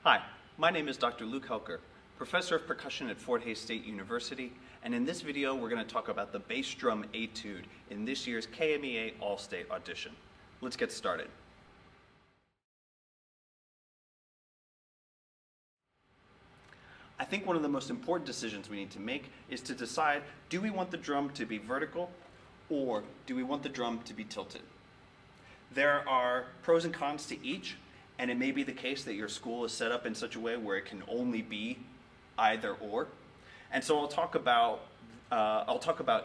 Hi, my name is Dr. Luke Helker, Professor of Percussion at Fort Hays State University, and in this video we're going to talk about the bass drum Étude in this year's KMEA All-State audition. Let's get started. I think one of the most important decisions we need to make is to decide, do we want the drum to be vertical or do we want the drum to be tilted? There are pros and cons to each, and it may be the case that your school is set up in such a way where it can only be either or. And so I'll talk about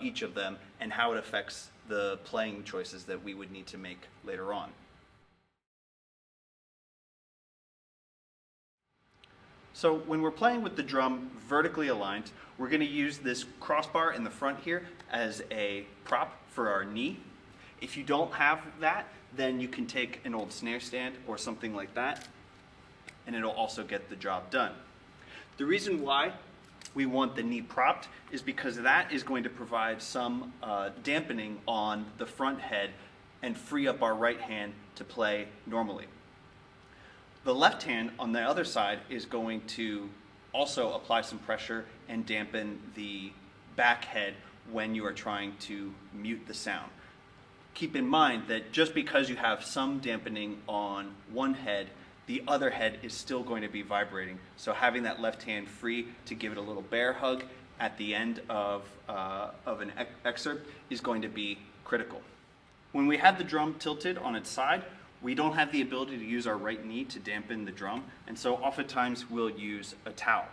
each of them and how it affects the playing choices that we would need to make later on. So when we're playing with the drum vertically aligned, we're going to use this crossbar in the front here as a prop for our knee. If you don't have that, then you can take an old snare stand or something like that, and it'll also get the job done. The reason why we want the knee propped is because that is going to provide some dampening on the front head and free up our right hand to play normally. The left hand on the other side is going to also apply some pressure and dampen the back head when you are trying to mute the sound. Keep in mind that just because you have some dampening on one head, the other head is still going to be vibrating. So having that left hand free to give it a little bear hug at the end of an excerpt is going to be critical. When we have the drum tilted on its side, we don't have the ability to use our right knee to dampen the drum, and so oftentimes we'll use a towel.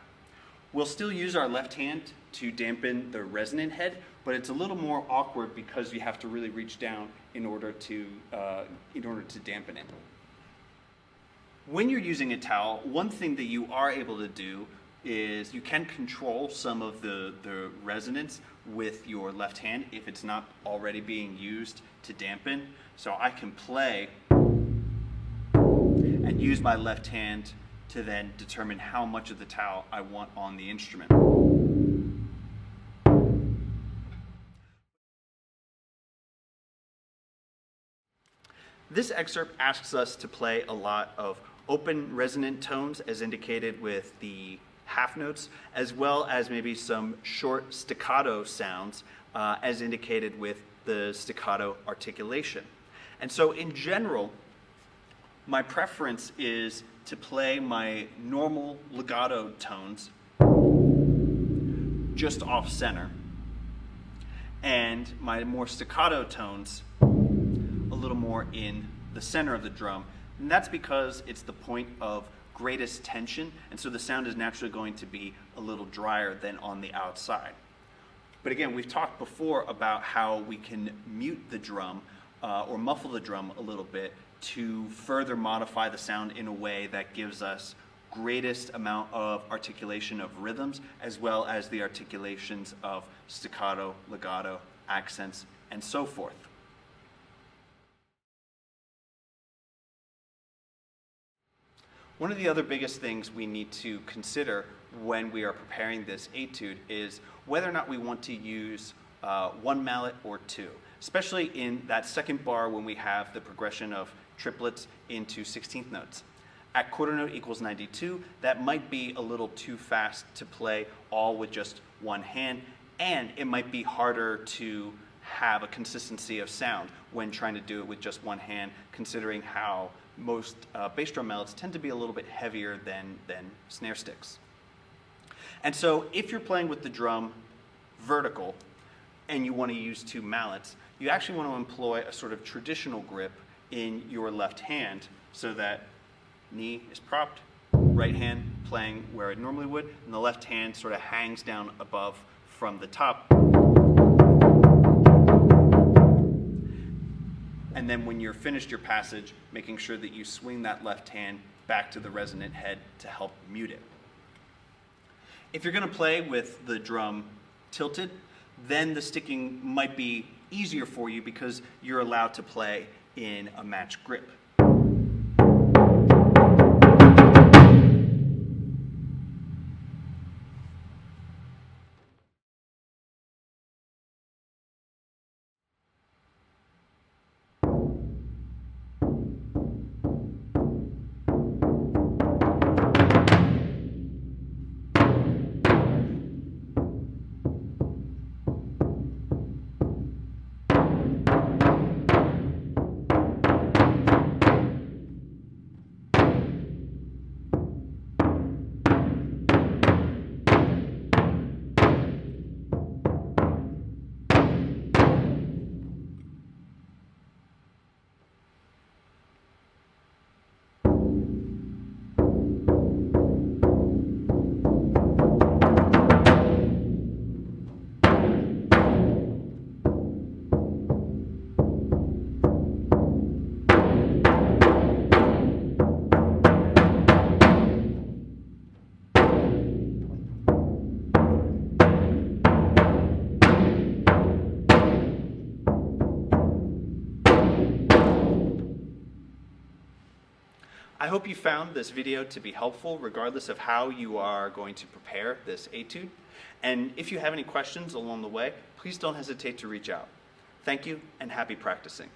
We'll still use our left hand to dampen the resonant head, but it's a little more awkward because you have to really reach down in order to dampen it. When you're using a towel, one thing that you are able to do is you can control some of the resonance with your left hand if it's not already being used to dampen. So I can play and use my left hand to then determine how much of the towel I want on the instrument. This excerpt asks us to play a lot of open resonant tones as indicated with the half notes, as well as maybe some short staccato sounds as indicated with the staccato articulation. And so in general, my preference is to play my normal legato tones just off center, and my more staccato tones a little more in the center of the drum. And that's because it's the point of greatest tension, and so the sound is naturally going to be a little drier than on the outside. But again, we've talked before about how we can mute the drum or muffle the drum a little bit to further modify the sound in a way that gives us greatest amount of articulation of rhythms, as well as the articulations of staccato, legato, accents, and so forth. One of the other biggest things we need to consider when we are preparing this Étude is whether or not we want to use one mallet or two, especially in that second bar when we have the progression of triplets into 16th notes. At quarter note equals 92, that might be a little too fast to play all with just one hand, and it might be harder to have a consistency of sound when trying to do it with just one hand, considering how most bass drum mallets tend to be a little bit heavier than snare sticks. And so if you're playing with the drum vertical and you want to use two mallets, you actually want to employ a sort of traditional grip in your left hand so that knee is propped, right hand playing where it normally would, and the left hand sort of hangs down above from the top. And then when you're finished your passage, making sure that you swing that left hand back to the resonant head to help mute it. If you're going to play with the drum tilted, then the sticking might be easier for you because you're allowed to play in a match grip. hope you found this video to be helpful regardless of how you are going to prepare this etude. And if you have any questions along the way, please don't hesitate to reach out. Thank you and happy practicing.